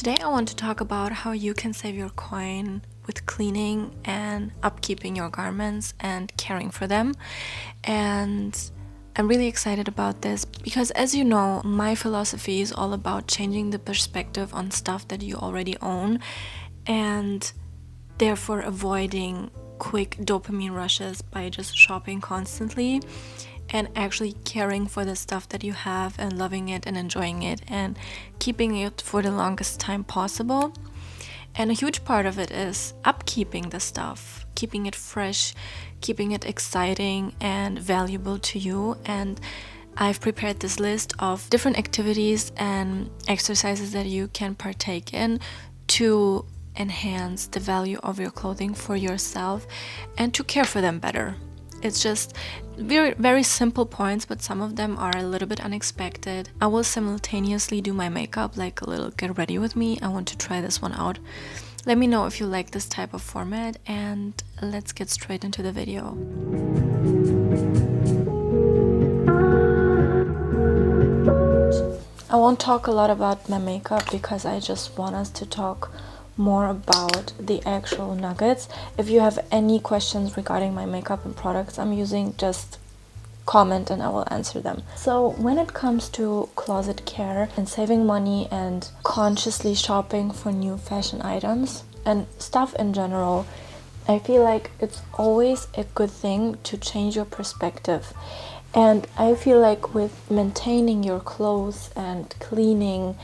Today I want to talk about how you can save your coin with cleaning and upkeeping your garments and caring for them. And I'm really excited about this because, as you know, my philosophy is all about changing the perspective on stuff that you already own and therefore avoiding quick dopamine rushes by just shopping constantly and actually caring for the stuff that you have and loving it and enjoying it and keeping it for the longest time possible. And a huge part of it is upkeeping the stuff, keeping it fresh, keeping it exciting and valuable to you. And I've prepared this list of different activities and exercises that you can partake in to enhance the value of your clothing for yourself and to care for them better. It's just very, very simple points, but some of them are a little bit unexpected. I will simultaneously do my makeup, like a little get ready with me. I want to try this one out. Let me know if you like this type of format, and let's get straight into the video. I won't talk a lot about my makeup because I just want us to talk more about the actual nuggets. If you have any questions regarding my makeup and products I'm using, just comment and I will answer them. So when it comes to closet care and saving money and consciously shopping for new fashion items and stuff in general, I feel like it's always a good thing to change your perspective. And I feel like with maintaining your clothes and cleaning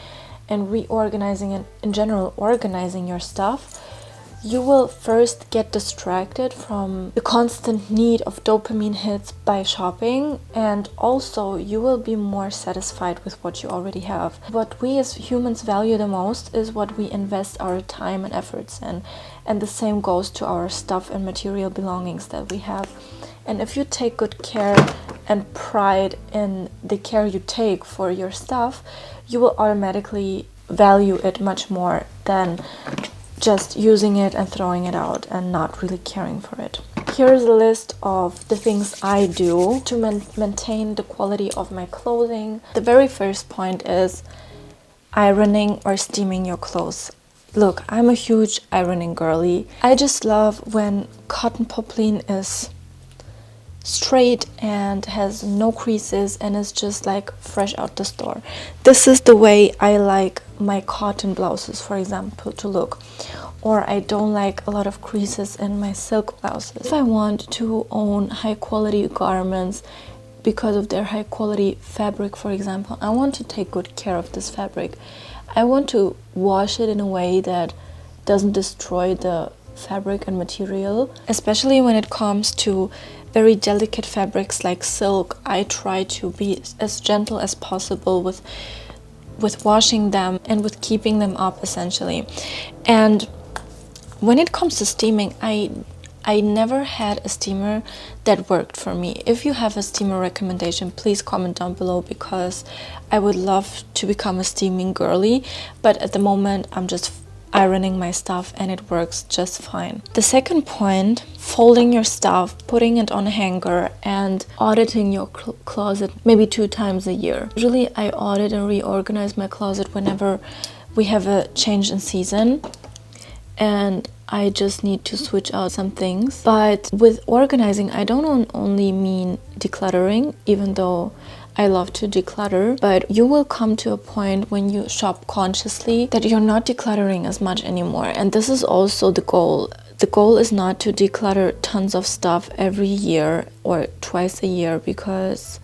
and reorganizing and in general organizing your stuff, you will first get distracted from the constant need of dopamine hits by shopping, and also you will be more satisfied with what you already have. What we as humans value the most is what we invest our time and efforts in, and the same goes to our stuff and material belongings that we have. And if you take good care and pride in the care you take for your stuff, you will automatically value it much more than just using it and throwing it out and not really caring for it. Here's a list of the things I do to maintain the quality of my clothing. The very first point is ironing or steaming your clothes. Look, I'm a huge ironing girly. I just love when cotton poplin is straight and has no creases and is just like fresh out the store. This is the way I like my cotton blouses, for example, to look. Or I don't like a lot of creases in my silk blouses. If I want to own high quality garments because of their high quality fabric, for example, I want to take good care of this fabric. I want to wash it in a way that doesn't destroy the fabric and material, especially when it comes to very delicate fabrics like silk. I try to be as gentle as possible with washing them and with keeping them up, essentially. And when it comes to steaming, I never had a steamer that worked for me. If you have a steamer recommendation, please comment down below because I would love to become a steaming girly, but at the moment I'm just ironing my stuff and it works just fine. The second point, folding your stuff, putting it on a hanger and auditing your closet maybe 2 times a year. Usually I audit and reorganize my closet whenever we have a change in season and I just need to switch out some things. But with organizing, I don't only mean decluttering, even though I love to declutter, but you will come to a point when you shop consciously that you're not decluttering as much anymore. And this is also the goal. The goal is not to declutter tons of stuff every year or twice a year, because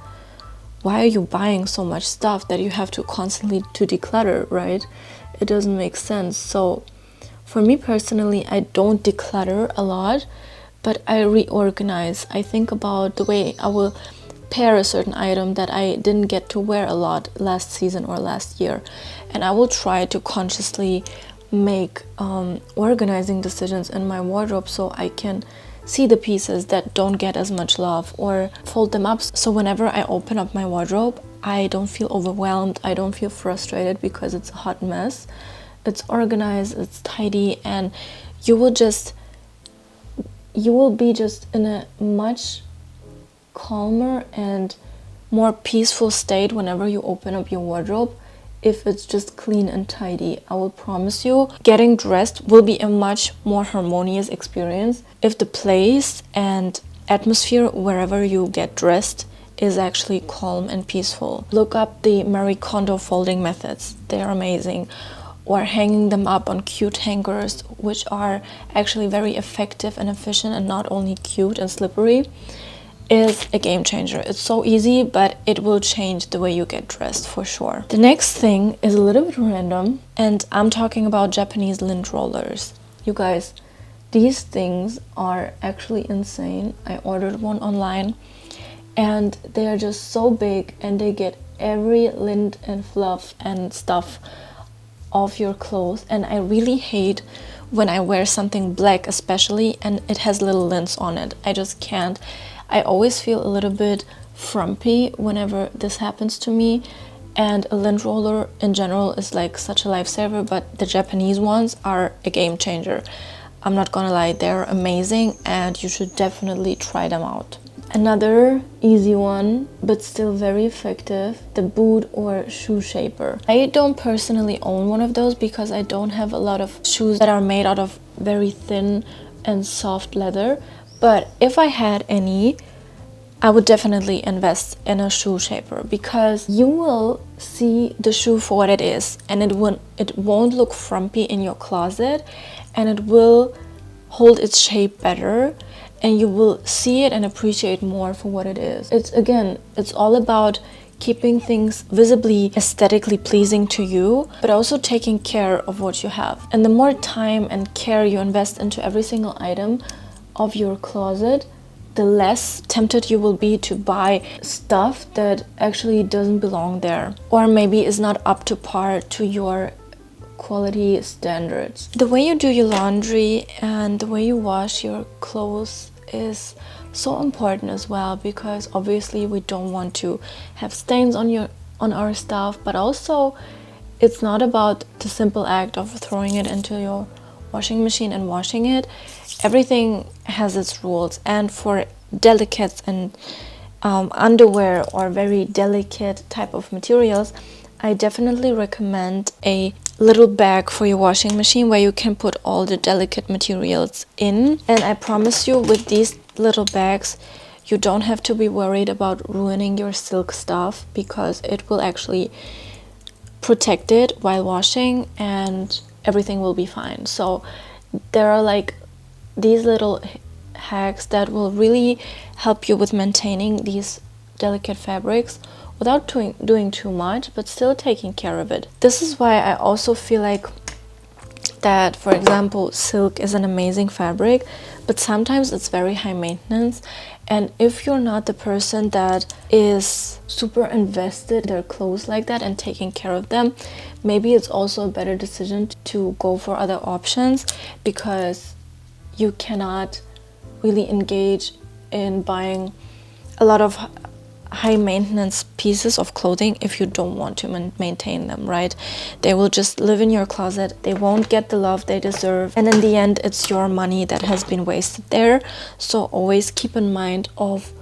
why are you buying so much stuff that you have to constantly to declutter, right? It doesn't make sense. So for me personally, I don't declutter a lot, but I reorganize. I think about the way I will pair a certain item that I didn't get to wear a lot last season or last year, and I will try to consciously make organizing decisions in my wardrobe so I can see the pieces that don't get as much love or fold them up, so whenever I open up my wardrobe I don't feel overwhelmed, I don't feel frustrated because it's a hot mess. It's organized, it's tidy, and you will be just in a much calmer and more peaceful state whenever you open up your wardrobe if it's just clean and tidy. I will promise you, getting dressed will be a much more harmonious experience if the place and atmosphere wherever you get dressed is actually calm and peaceful. Look up the Marie Kondo folding methods. They are amazing. Or hanging them up on cute hangers, which are actually very effective and efficient and not only cute and slippery, is a game changer. It's so easy, but it will change the way you get dressed for sure. The next thing is a little bit random, and I'm talking about Japanese lint rollers. You guys, these things are actually insane. I ordered one online, and they are just so big, and they get every lint and fluff and stuff off your clothes. And I really hate when I wear something black especially and it has little lints on it. I just can't. I always feel a little bit frumpy whenever this happens to me, and a lint roller in general is like such a lifesaver, but the Japanese ones are a game changer. I'm not gonna lie, they're amazing and you should definitely try them out. Another easy one, but still very effective, the boot or shoe shaper. I don't personally own one of those because I don't have a lot of shoes that are made out of very thin and soft leather. But if I had any, I would definitely invest in a shoe shaper, because you will see the shoe for what it is, and it won't look frumpy in your closet, and it will hold its shape better, and you will see it and appreciate more for what it is. It's all about keeping things visibly aesthetically pleasing to you, but also taking care of what you have. And the more time and care you invest into every single item of your closet, the less tempted you will be to buy stuff that actually doesn't belong there, or maybe is not up to par to your quality standards. The way you do your laundry and the way you wash your clothes is so important as well, because obviously we don't want to have stains on our stuff, but also it's not about the simple act of throwing it into your washing machine and washing it. Everything has its rules, and for delicate and underwear or very delicate type of materials, I definitely recommend a little bag for your washing machine where you can put all the delicate materials in. And I promise you, with these little bags, you don't have to be worried about ruining your silk stuff, because it will actually protect it while washing and everything will be fine. So there are like these little hacks that will really help you with maintaining these delicate fabrics without doing too much, but still taking care of it. This is why I also feel like that, for example, silk is an amazing fabric, but sometimes it's very high maintenance. And if you're not the person that is super invested in their clothes like that and taking care of them, maybe it's also a better decision to go for other options, because you cannot really engage in buying a lot of high maintenance pieces of clothing if you don't want to maintain them, right? They will just live in your closet, they won't get the love they deserve, and in the end it's your money that has been wasted there. So always keep in mind of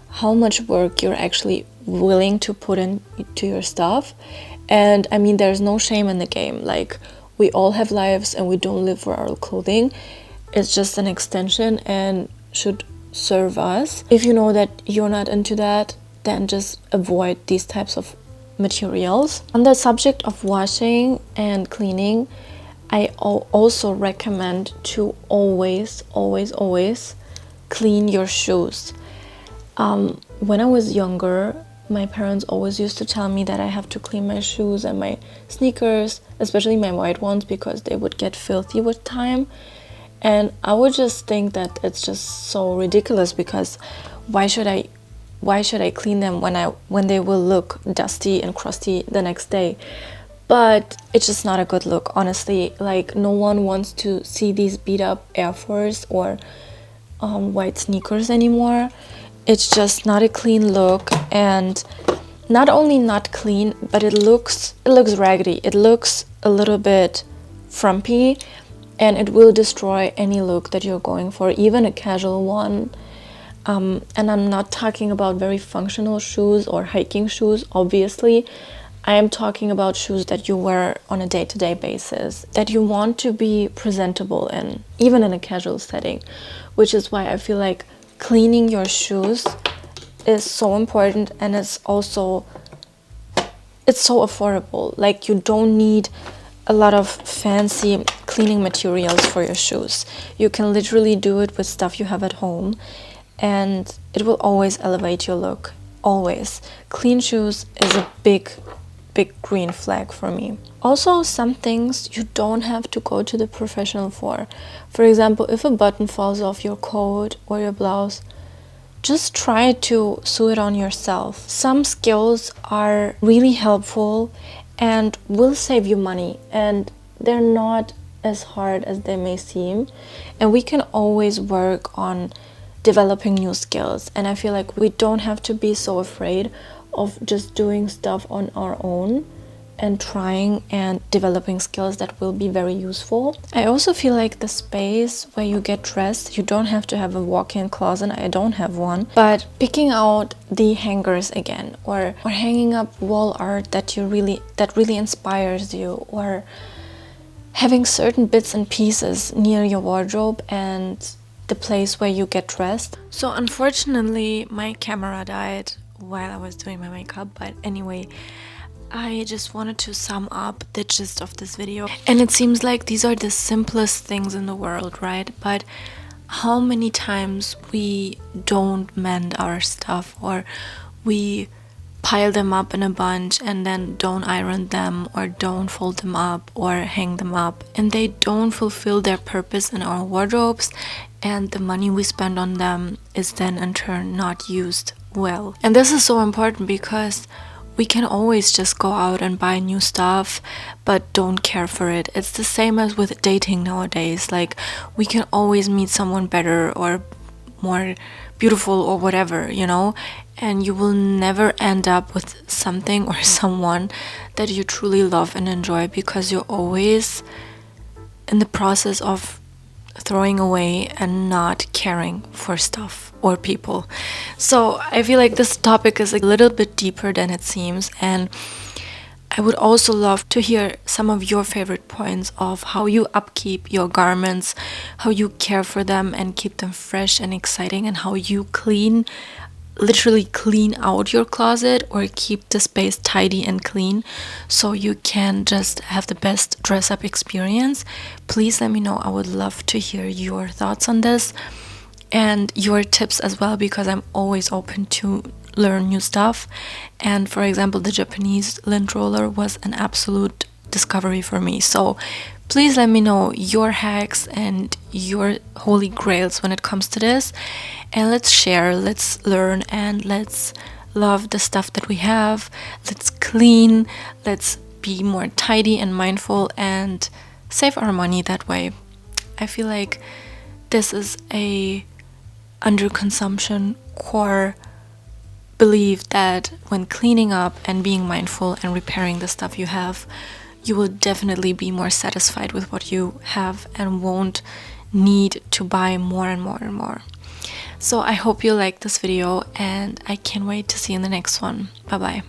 how much work you're actually willing to put into your stuff. And I mean, there's no shame in the game. Like, we all have lives and we don't live for our clothing. It's just an extension and should serve us. If you know that you're not into that, then just avoid these types of materials. On the subject of washing and cleaning, I also recommend to always clean your shoes. When I was younger, my parents always used to tell me that I have to clean my shoes and my sneakers, especially my white ones, because they would get filthy with time. And I would just think that it's just so ridiculous, because why should I clean them when they will look dusty and crusty the next day? But it's just not a good look, honestly. Like, no one wants to see these beat up Air Force or white sneakers anymore. It's just not a clean look, and not only not clean, but it looks raggedy. It looks a little bit frumpy, and it will destroy any look that you're going for, even a casual one. And I'm not talking about very functional shoes or hiking shoes, obviously. I am talking about shoes that you wear on a day-to-day basis, that you want to be presentable in, even in a casual setting, which is why I feel like cleaning your shoes is so important, and it's so affordable. Like, you don't need a lot of fancy cleaning materials for your shoes. You can literally do it with stuff you have at home, and it will always elevate your look. Always. Clean shoes is a big green flag for me. Also, some things you don't have to go to the professional for. For example, if a button falls off your coat or your blouse, just try to sew it on yourself. Some skills are really helpful and will save you money, and they're not as hard as they may seem, and we can always work on developing new skills. And I feel like we don't have to be so afraid of just doing stuff on our own and trying and developing skills that will be very useful. I also feel like the space where you get dressed, you don't have to have a walk-in closet. I don't have one, but picking out the hangers again, or hanging up wall art that really inspires you, or having certain bits and pieces near your wardrobe and the place where you get dressed. So unfortunately, my camera died while I was doing my makeup, but anyway, I just wanted to sum up the gist of this video. And it seems like these are the simplest things in the world, right? But how many times we don't mend our stuff, or we pile them up in a bunch and then don't iron them, or don't fold them up or hang them up, and they don't fulfill their purpose in our wardrobes, and the money we spend on them is then in turn not used well. And this is so important because we can always just go out and buy new stuff but don't care for it. It's the same as with dating nowadays. Like, we can always meet someone better or more beautiful or whatever, you know, and you will never end up with something or someone that you truly love and enjoy, because you're always in the process of throwing away and not caring for stuff or people. So I feel like this topic is a little bit deeper than it seems, and I would also love to hear some of your favorite points of how you upkeep your garments, how you care for them and keep them fresh and exciting, and how you literally clean out your closet or keep the space tidy and clean so you can just have the best dress up experience. Please let me know. I would love to hear your thoughts on this and your tips as well, because I'm always open to learn new stuff. And for example, the Japanese lint roller was an absolute discovery for me. So please let me know your hacks and your holy grails when it comes to this, and let's share, let's learn, and let's love the stuff that we have. Let's clean, let's be more tidy and mindful and save our money that way. I feel like this is a underconsumption core belief that when cleaning up and being mindful and repairing the stuff you have, you will definitely be more satisfied with what you have and won't need to buy more and more and more. So I hope you liked this video, and I can't wait to see you in the next one. Bye bye.